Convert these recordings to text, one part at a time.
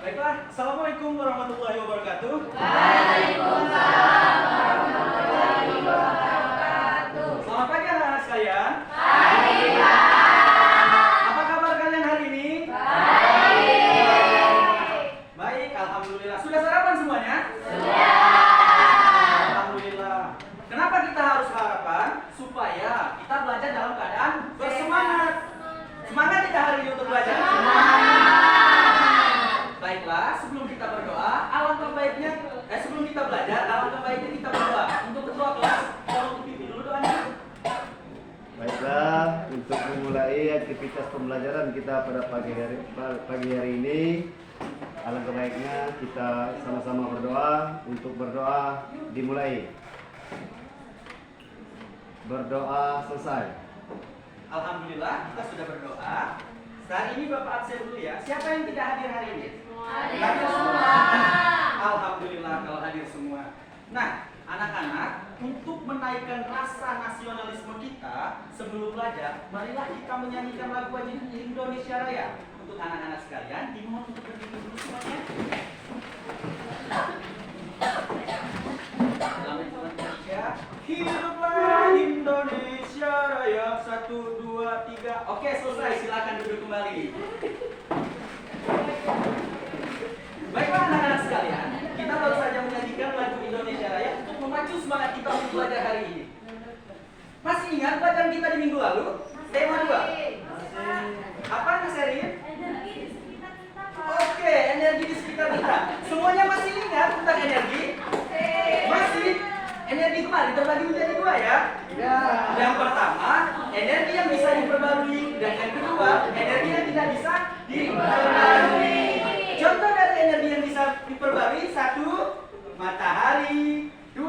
Baiklah, Assalamualaikum warahmatullahi wabarakatuh. Waalaikumsalam warahmatullahi wabarakatuh. Selamat pagi anak-anak sekalian. Pagi, Pak. Apa kabar kalian hari ini? Baik. Baik, alhamdulillah. Sudah sarapan semuanya? Sudah. Alhamdulillah. Kenapa kita harus sarapan? Supaya kita belajar dalam keadaan bersemangat. Semangat kita hari ini untuk belajar. Baiklah, sebelum kita berdoa, alangkah baiknya sebelum kita belajar, alangkah baiknya kita berdoa. Untuk ketua kelas, tolong pimpin dulu doanya. Baiklah, untuk memulai aktivitas pembelajaran kita pada pagi hari ini, alangkah baiknya kita sama-sama berdoa. Untuk berdoa dimulai. Berdoa selesai. Alhamdulillah, kita sudah berdoa. Saat ini Bapak absen dulu ya. Siapa yang tidak hadir hari ini? Hadir semua. Alhamdulillah kalau hadir semua. Nah, anak-anak, untuk menaikkan rasa nasionalisme kita sebelum belajar, marilah kita menyanyikan lagu wajib Indonesia Raya. Untuk anak-anak sekalian, dimohon untuk berdiri dulu semuanya. Dalam Indonesia, hiduplah Indonesia Raya. 1, 2, 3. Oke, selesai. Silakan duduk kembali. Baiklah anak-anak sekalian, kita baru saja menyanyikan lagu Indonesia Raya untuk memacu semangat kita untuk belajar hari ini. Masih ingat pelajaran kita di minggu lalu? Tema 2. Apa Mas Erin? Energi di sekitar kita, Pak. Oke, energi di sekitar kita. Semuanya masih ingat tentang energi? Masih? Energi kemarin terbagi menjadi 2 ya? Ya. Yang pertama, energi yang bisa diperbarui, dan yang kedua, energi yang tidak bisa diperbarui. Contoh dari energi yang bisa diperbarui: 1, matahari, 2,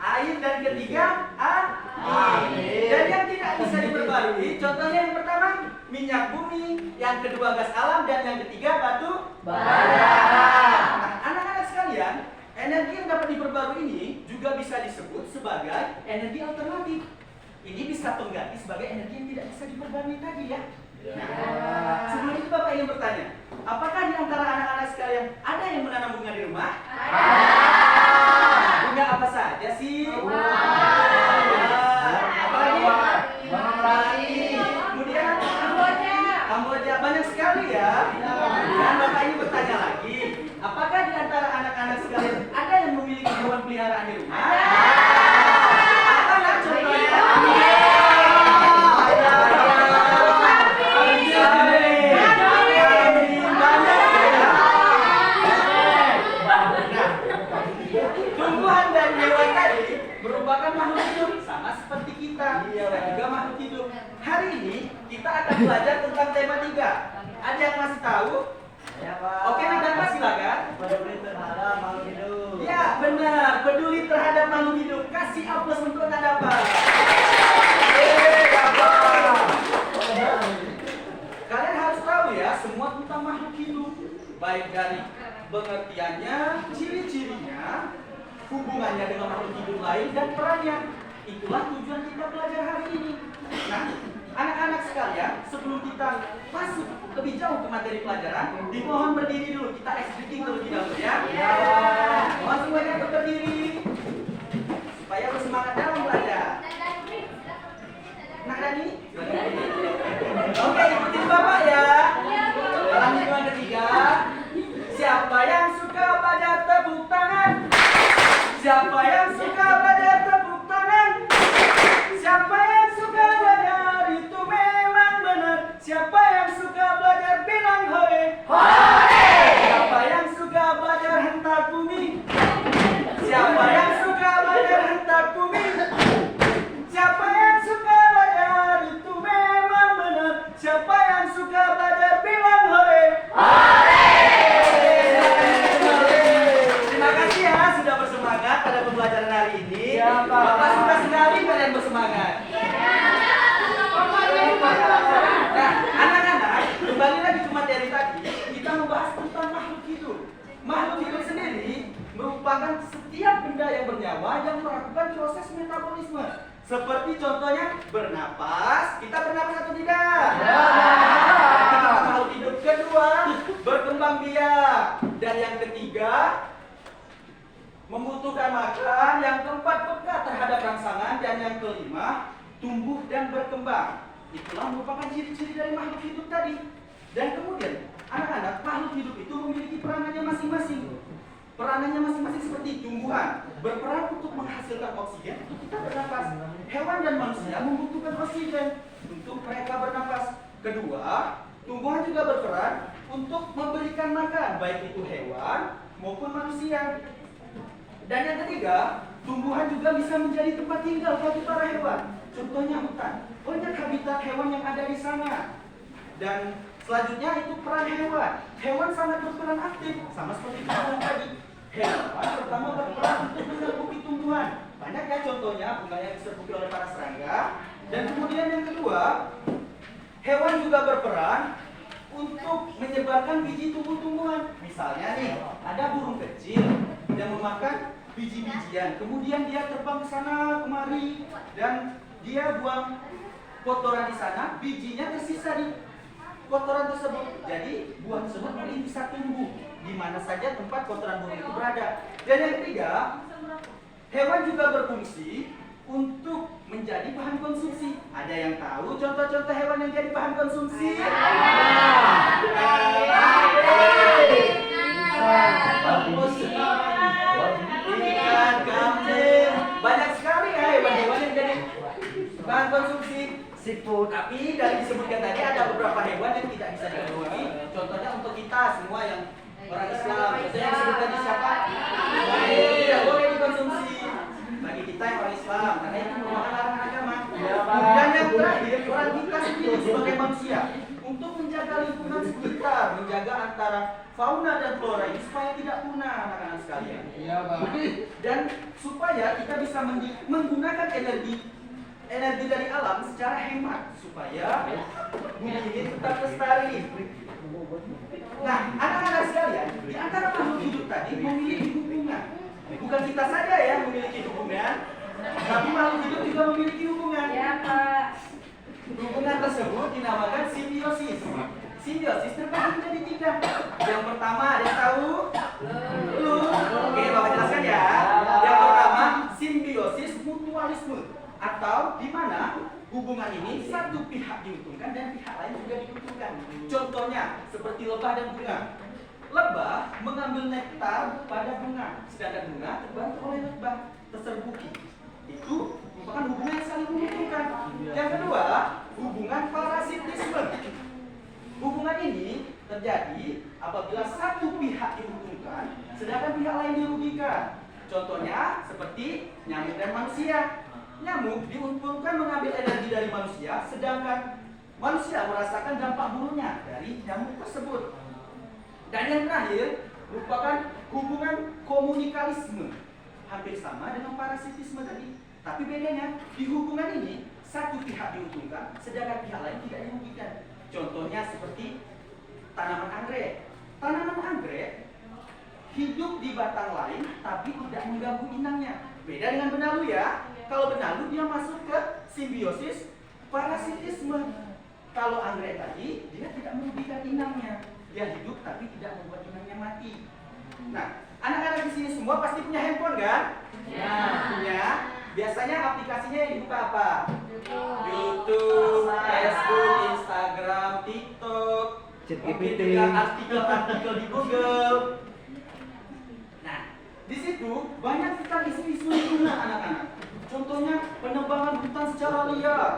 air, dan ketiga, angin. Dan yang tidak bisa diperbarui, contohnya yang pertama, minyak bumi, yang kedua gas alam, dan yang ketiga batu bara. Nah, anak-anak sekalian, energi yang dapat diperbarui ini juga bisa disebut sebagai energi alternatif. Ini bisa pengganti sebagai energi yang tidak bisa diperbarui tadi ya. Nah, sebelum itu Bapak ingin bertanya, apakah di antara anak-anak sekalian ada yang menanam bunga di rumah? Bunga apa saja sih? Apalagi? Kemudian Kamboja, banyak sekali ya. Dan Bapak ingin bertanya lagi, apakah di antara anak-anak sekalian ada yang memiliki hewan peliharaan di rumah? Apa nggak contohnya? Tumbuhan dan hewan tadi merupakan makhluk hidup sama seperti kita dan juga makhluk hidup. Hari ini kita akan belajar tentang tema 3. Ada yang masih tahu? Oke, Nadapa silakan. Peduli terhadap makhluk hidup. Ya, benar. Peduli terhadap makhluk hidup. Kasih aplaus untuk Nadapa. Kalian harus tahu ya semua tentang makhluk hidup, baik dari pengertiannya, ciri-cirinya, hubungannya dengan makhluk hidup lain, dan perannya. Itulah tujuan kita belajar hari ini. Nah, anak-anak sekalian, sebelum kita masuk lebih jauh ke materi pelajaran, dimohon berdiri dulu. Kita executing terlebih dahulu ya. Mohon semuanya untuk berdiri supaya bersemangat dalam belajar. Nah, Dani, oke, ikutin Bapak ya. Dalam hitungan ketiga, siapa yang suka belajar tepuk tangan? Siapa yang suka belajar tepuk tangan? Siapa yang suka belajar itu memang benar. Siapa yang suka belajar bilang hore. Hore. Siapa yang suka belajar hentak bumi? Siapa yang suka belajar hentak bumi? Siapa yang suka belajar itu memang benar. Siapa yang suka belajar bilang hore. Hore. Terima kasih ya sudah bersemangat pada pembelajaran hari ini. Bapak suka sekali kalian bersemangat. Nah, anak-anak, kembali lagi ke materi tadi. Kita membahas tentang makhluk hidup. Makhluk hidup sendiri merupakan setiap benda yang bernyawa yang melakukan proses metabolisme. Seperti contohnya bernapas. Kita bernapas atau tidak? Kita makhluk hidup. Kedua, berkembang biak. membutuhkan makan, yang keempat peka terhadap rangsangan, dan yang kelima tumbuh dan berkembang. Itulah merupakan ciri-ciri dari makhluk hidup tadi. Dan kemudian anak-anak, makhluk hidup itu memiliki peranannya masing-masing. Peranannya masing-masing seperti tumbuhan berperan untuk menghasilkan oksigen untuk kita bernapas. Hewan dan manusia membutuhkan oksigen untuk mereka bernapas. Kedua, tumbuhan juga berperan untuk memberikan makan, baik itu hewan maupun manusia. Dan yang ketiga, tumbuhan juga bisa menjadi tempat tinggal bagi para hewan. Contohnya hutan, banyak habitat hewan yang ada di sana. Dan selanjutnya itu peran hewan. Hewan sangat berperan aktif, sama seperti tumbuhan tadi. Hewan pertama berperan untuk menyerbuki tumbuhan. Banyak ya contohnya, bunga yang diserbuki oleh para serangga. Dan kemudian yang kedua, hewan juga berperan untuk menyebarkan biji tumbuh-tumbuhan. Misalnya nih, ada burung kecil yang memakan biji-bijian. Kemudian dia terbang ke sana kemari dan dia buang kotoran di sana, bijinya tersisa di kotoran tersebut. Jadi buah tersebut mungkin bisa tumbuh di mana saja tempat kotoran burung itu berada. Dan yang ketiga, hewan juga berfungsi untuk menjadi bahan konsumsi. Ada yang tahu contoh-contoh hewan yang jadi bahan konsumsi? Ikan, kambing, banyak sekali ya hewan-hewan yang jadi bahan konsumsi. Siput. Tapi dari disebutkan tadi ada beberapa hewan yang tidak bisa dikonsumsi. Contohnya untuk kita semua yang orang Islam, biasanya disebut tadi siapa? Tidak boleh dikonsumsi bagi kita yang orang Islam, karena itu merupakan larangan agama. Dan yang terakhir, peran kita sendiri sebagai manusia untuk menjaga lingkungan sekitar, menjaga antara fauna dan flora ini supaya tidak punah, anak-anak sekalian. Dan supaya kita bisa menggunakan energi dari alam secara hemat supaya bumi ini tetap lestari. Nah, anak-anak sekalian, di antara makhluk hidup tadi memiliki hubungan. Bukan kita saja ya memiliki hubungan, tapi makhluk hidup juga memiliki hubungan. Ya, Pak. Hubungan tersebut dinamakan simbiosis. Simbiosis terbagi menjadi 3. Yang pertama, ada yang tahu? Belum? Oke, Bapak jelaskan ya. Yang pertama, simbiosis mutualisme, atau di mana hubungan ini satu pihak diuntungkan dan pihak lain juga diuntungkan. Contohnya seperti lebah dan bunga. Lebah mengambil nektar pada bunga, sedangkan bunga terbantu oleh lebah terserbuki. Itu merupakan hubungan yang saling menguntungkan. Yang kedua, hubungan parasitisme. Hubungan ini terjadi apabila satu pihak diuntungkan, sedangkan pihak lain dirugikan. Contohnya seperti nyamuk dan manusia. Nyamuk diuntungkan mengambil energi dari manusia, sedangkan manusia merasakan dampak buruknya dari nyamuk tersebut. Dan yang terakhir merupakan hubungan komunikalisme, hampir sama dengan parasitisme tadi. Tapi bedanya, di hubungan ini satu pihak diuntungkan, sedangkan pihak lain tidak dirugikan. Contohnya seperti tanaman anggrek. Tanaman anggrek hidup di batang lain, tapi tidak mengganggu inangnya. Beda dengan benalu ya. Kalau benalu dia masuk ke simbiosis parasitisme. Kalau anggrek tadi dia tidak merugikan inangnya. Dia hidup tapi tidak membuat inangnya mati. Nah, anak-anak di sini semua pasti punya handphone kan? Ya. Punya. Biasanya aplikasinya yang dibuka apa? YouTube, Facebook, Instagram, TikTok, mungkin juga artikel-artikel di Google. Nah, di situ banyak tentang isu-isu lingkungan anak-anak. Contohnya penebangan hutan secara liar,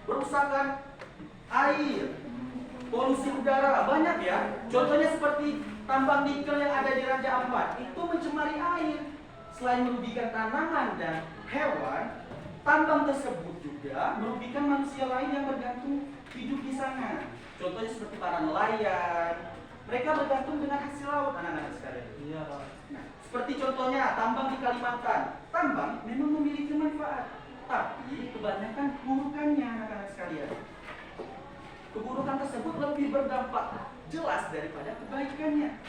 perusakan air, polusi udara, banyak ya. Contohnya seperti tambang nikel yang ada di Raja Ampat, itu mencemari air. Selain merugikan tanaman dan hewan, tambang tersebut juga merugikan manusia lain yang bergantung hidup di sana. Contohnya seperti para nelayan, mereka bergantung dengan hasil laut, anak-anak sekalian. Iya. Nah, seperti contohnya tambang di Kalimantan. Tambang memang memiliki manfaat, tapi kebanyakan keburukannya, anak-anak sekalian. Keburukan tersebut lebih berdampak jelas daripada kebaikannya.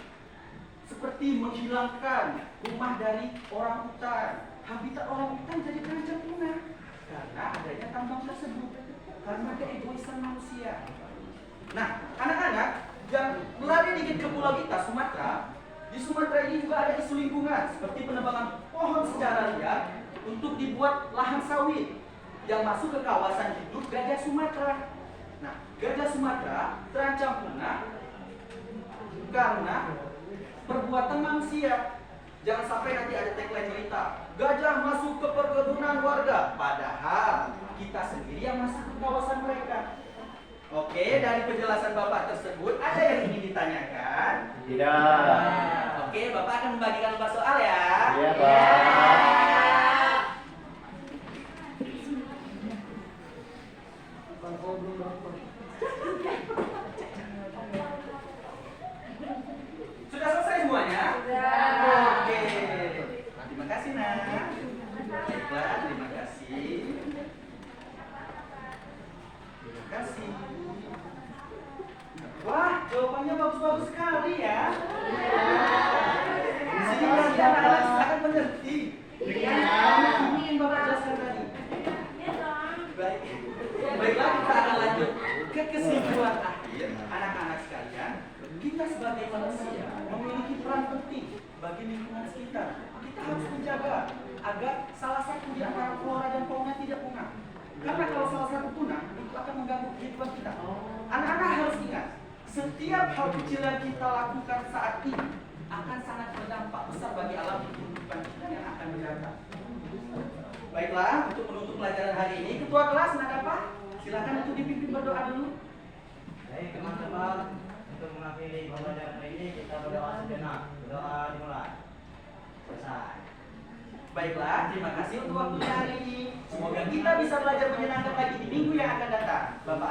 Seperti menghilangkan rumah dari orang hutan, habitat orang hutan jadi terancam punah karena adanya tambang tersebut, karena keegoisan manusia. Nah, anak-anak, jangan berlari dikit ke pulau kita, Sumatera. Di Sumatera ini juga ada isu lingkungan seperti penebangan pohon secara liar untuk dibuat lahan sawit yang masuk ke kawasan hidup gajah Sumatera. Nah, gajah Sumatera terancam punah karena perbuatan manusia. Jangan sampai nanti ada tagline cerita gajah masuk ke perkebunan warga, padahal kita sendiri yang masuk ke kawasan mereka. Oke, dari penjelasan Bapak tersebut ada yang ingin ditanyakan? Tidak. Oke, Bapak akan membagikan 4 soal ya. Iya, Pak. Sudah selesai semuanya? Sudah. Oke. Terima kasih, Nak. Baiklah, terima kasih. Terima kasih. Wah, jawabannya bagus-bagus sekali ya. Sini nanti anak-anak akan mengerti. Ini yang Bapak jelaskan tadi. Baik. Baiklah, kita akan lanjut ke kesimpulan akhir. Anak-anak sekalian, kita sebagai manusia memiliki peran penting bagi lingkungan sekitar. Kita harus menjaga agar salah satu di antara flora dan fauna tidak punah. Karena kalau salah satu punah, itu akan mengganggu kehidupan kita. Anak-anak harus ingat, setiap hal kecil yang kita lakukan saat ini akan sangat berdampak besar bagi alam kehidupan kita yang akan mendatang. Baiklah, untuk menutup pelajaran hari ini, Ketua kelas Nadapa, silakan untuk dipimpin berdoa dulu. Baik teman-teman, untuk mengakhiri pembelajaran hari ini kita berdoa sejenak. Berdoa dimulai. Selesai. Baiklah, terima kasih untuk waktunya hari ini. Semoga kita bisa belajar menyenangkan lagi di minggu yang akan datang. Bapak